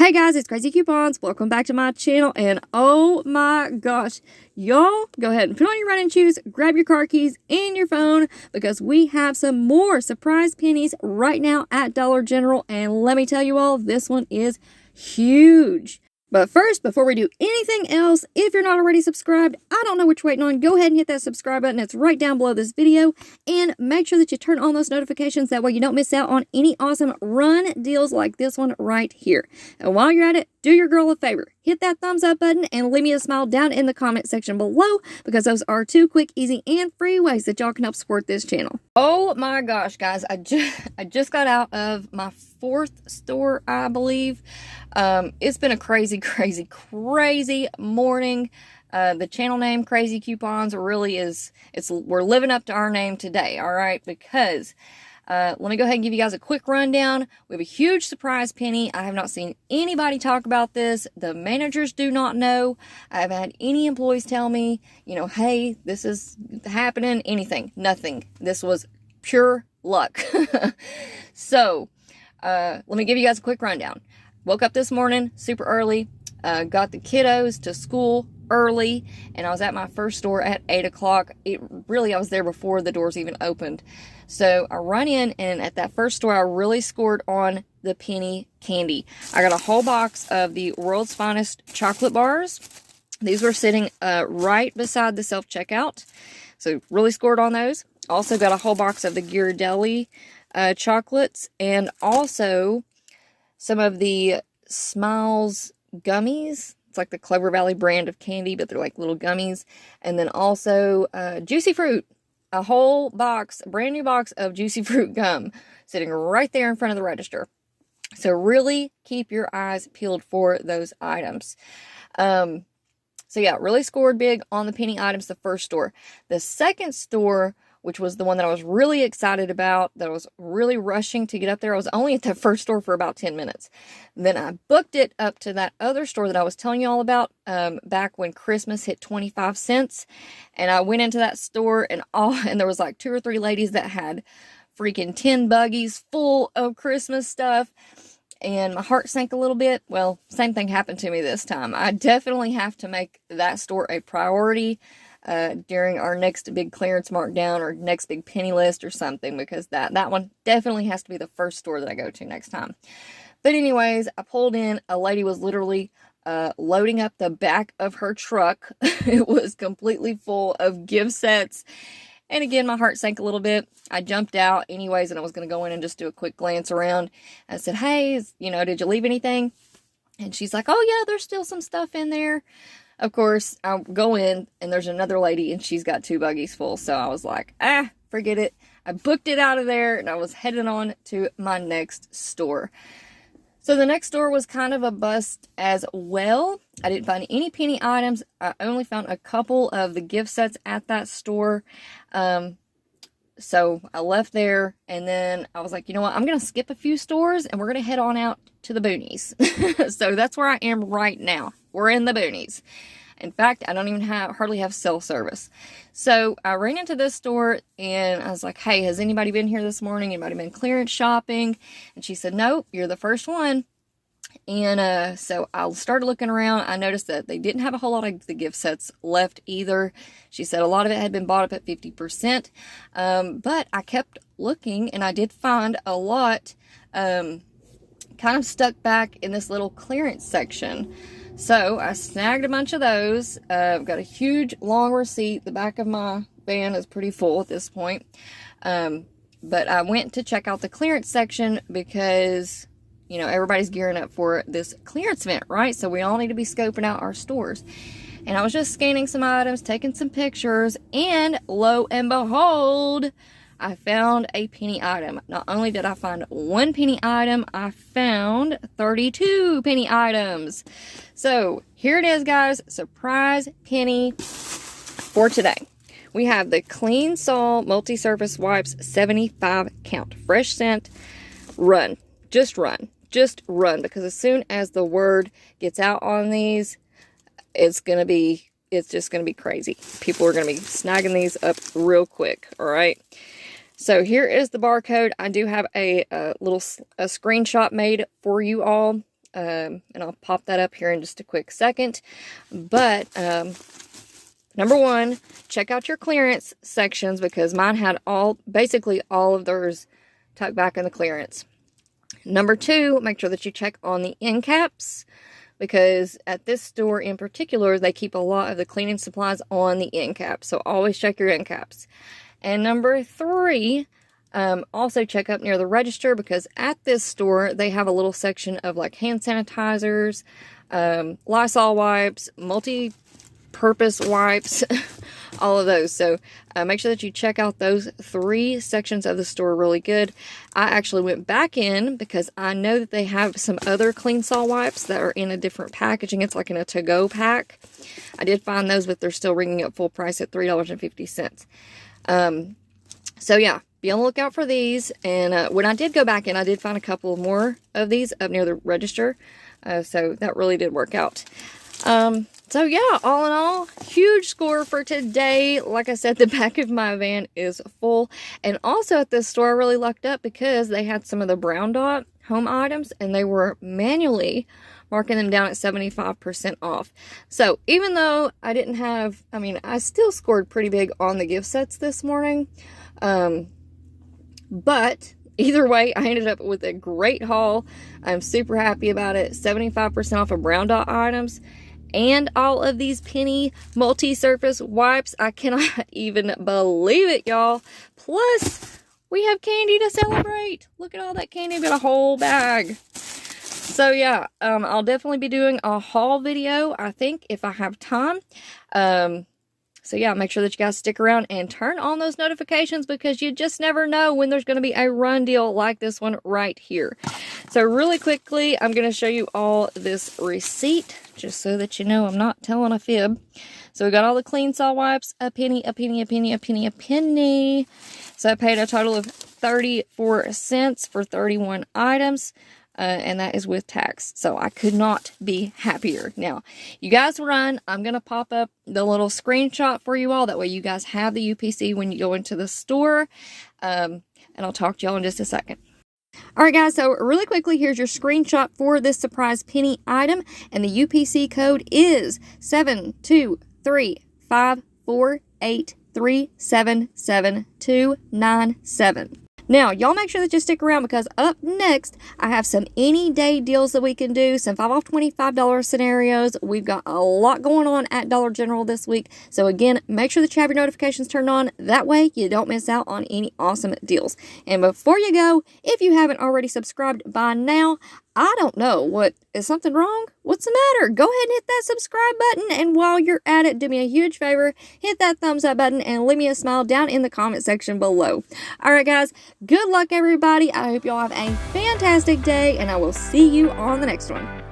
Hey guys, it's Crazy Coupons. Welcome back to my channel, and oh my gosh, y'all, go ahead and put on your running shoes, grab your car keys and your phone, because we have some more surprise pennies right now at Dollar General, and let me tell you all, this one is huge. But first, before we do anything else, if you're not already subscribed, I don't know what you're waiting on, go ahead and hit that subscribe button. It's right down below this video. And make sure that you turn on those notifications. That way you don't miss out on any awesome run deals like this one right here. And while you're at it, do your girl a favor. Hit that thumbs up button and leave me a smile down in the comment section below, because those are two quick, easy, and free ways that y'all can help support this channel. Oh my gosh, guys. I just got out of my fourth store, I believe. It's been a crazy morning. The channel name Crazy Coupons really is, we're living up to our name today, all right? Because let me go ahead and give you guys a quick rundown. We have a huge surprise penny. I have not seen anybody talk about this. The managers do not know. I haven't had any employees tell me, you know, hey, this is happening, anything, nothing. This was pure luck. So, let me give you guys a quick rundown. Woke up this morning super early, got the kiddos to school early, and I was at my first store at 8 o'clock. I was there before the doors even opened. So I run in, and at that first store, I really scored on the penny candy. I got a whole box of the world's finest chocolate bars. These were sitting right beside the self-checkout. So really scored on those. Also got a whole box of the Ghirardelli chocolates, and also some of the Smiles gummies. It's like the Clover Valley brand of candy, but they're like little gummies. And then also Juicy Fruit. A whole box, a brand new box of Juicy Fruit gum sitting right there in front of the register. So really keep your eyes peeled for those items. So yeah, really scored big on the penny items, the first store. The second store, which was the one that I was really excited about, that I was really rushing to get up there. I was only at the first store for about 10 minutes. Then I booked it up to that other store that I was telling you all about back when Christmas hit 25 cents. And I went into that store, and there was like 2 or 3 ladies that had freaking 10 buggies full of Christmas stuff. And my heart sank a little bit. Well, same thing happened to me this time. I definitely have to make that store a priority during our next big clearance markdown or next big penny list or something, because that one definitely has to be the first store that I go to next time. But anyways, I pulled in. A lady was literally loading up the back of her truck. It was completely full of gift sets. And again, my heart sank a little bit. I jumped out anyways, and I was going to go in and just do a quick glance around. I said, hey, did you leave anything? And she's like, oh yeah, there's still some stuff in there. Of course, I go in, and there's another lady, and she's got 2 buggies full. So I was like, forget it. I booked it out of there, and I was heading on to my next store. So the next store was kind of a bust as well. I didn't find any penny items. I only found a couple of the gift sets at that store. So I left there, and then I was like, you know what? I'm going to skip a few stores, and we're going to head on out to the boonies. So that's where I am right now. We're in the boonies. In fact, I don't even hardly have cell service. So I ran into this store, and I was like, hey, has anybody been here this morning? Anybody been clearance shopping? And she said, nope, you're the first one. And so I started looking around. I noticed that they didn't have a whole lot of the gift sets left either. She said a lot of it had been bought up at 50%. But I kept looking, and I did find a lot kind of stuck back in this little clearance section. So I snagged a bunch of those. I've got a huge long receipt. The back of my van is pretty full at this point. But I went to check out the clearance section because, you know, everybody's gearing up for this clearance event, right? So we all need to be scoping out our stores. And I was just scanning some items, taking some pictures, and lo and behold, I found a penny item. Not only did I find one penny item, I found 32 penny items. So here it is, guys. Surprise penny for today. We have the Clean Sol Multi-Surface Wipes 75 count. Fresh scent. Run. Just run. Just run. Because as soon as the word gets out on these, it's just going to be crazy. People are going to be snagging these up real quick. All right. So here is the barcode. I do have a screenshot made for you all. and I'll pop that up here in just a quick second. But number one, check out your clearance sections, because mine had basically all of theirs tucked back in the clearance. Number two, make sure that you check on the end caps, because at this store in particular, they keep a lot of the cleaning supplies on the end caps. So always check your end caps. And number three, also check up near the register, because at this store, they have a little section of like hand sanitizers, Lysol wipes, multi-purpose wipes, all of those. So make sure that you check out those three sections of the store really good. I actually went back in because I know that they have some other Clean Sol wipes that are in a different packaging. It's like in a to-go pack. I did find those, but they're still ringing up full price at $3.50. So yeah, be on the lookout for these. And when I did go back in, I did find a couple more of these up near the register. So that really did work out. So yeah, all in all, huge score for today. Like I said, the back of my van is full. And also at this store, I really lucked up because they had some of the brown dot home items, and they were manually marking them down at 75% off. So even though I didn't have, I still scored pretty big on the gift sets this morning. But either way, I ended up with a great haul. I'm super happy about it. 75% off of brown dot items. And all of these Penny multi-surface wipes. I cannot even believe it, y'all. Plus, we have candy to celebrate. Look at all that candy. I've got a whole bag. So, yeah, I'll definitely be doing a haul video, I think, if I have time. So, yeah, make sure that you guys stick around and turn on those notifications, because you just never know when there's going to be a run deal like this one right here. So, really quickly, I'm going to show you all this receipt, just so that you know I'm not telling a fib. So, we got all the Clean Sol wipes, a penny, a penny, a penny, a penny, a penny. So, I paid a total of 34 cents for 31 items. And that is with tax. So I could not be happier. Now, you guys run. I'm going to pop up the little screenshot for you all. That way you guys have the UPC when you go into the store. And I'll talk to y'all in just a second. All right, guys. So really quickly, here's your screenshot for this surprise penny item. And the UPC code is 7235483777297. Now, y'all make sure that you stick around, because up next, I have some any day deals that we can do, some 5 off $25 scenarios. We've got a lot going on at Dollar General this week. So again, make sure that you have your notifications turned on. That way, you don't miss out on any awesome deals. And before you go, if you haven't already subscribed by now, I don't know. Is something wrong? What's the matter? Go ahead and hit that subscribe button. And while you're at it, do me a huge favor. Hit that thumbs up button and leave me a smile down in the comment section below. All right, guys. Good luck, everybody. I hope y'all have a fantastic day, and I will see you on the next one.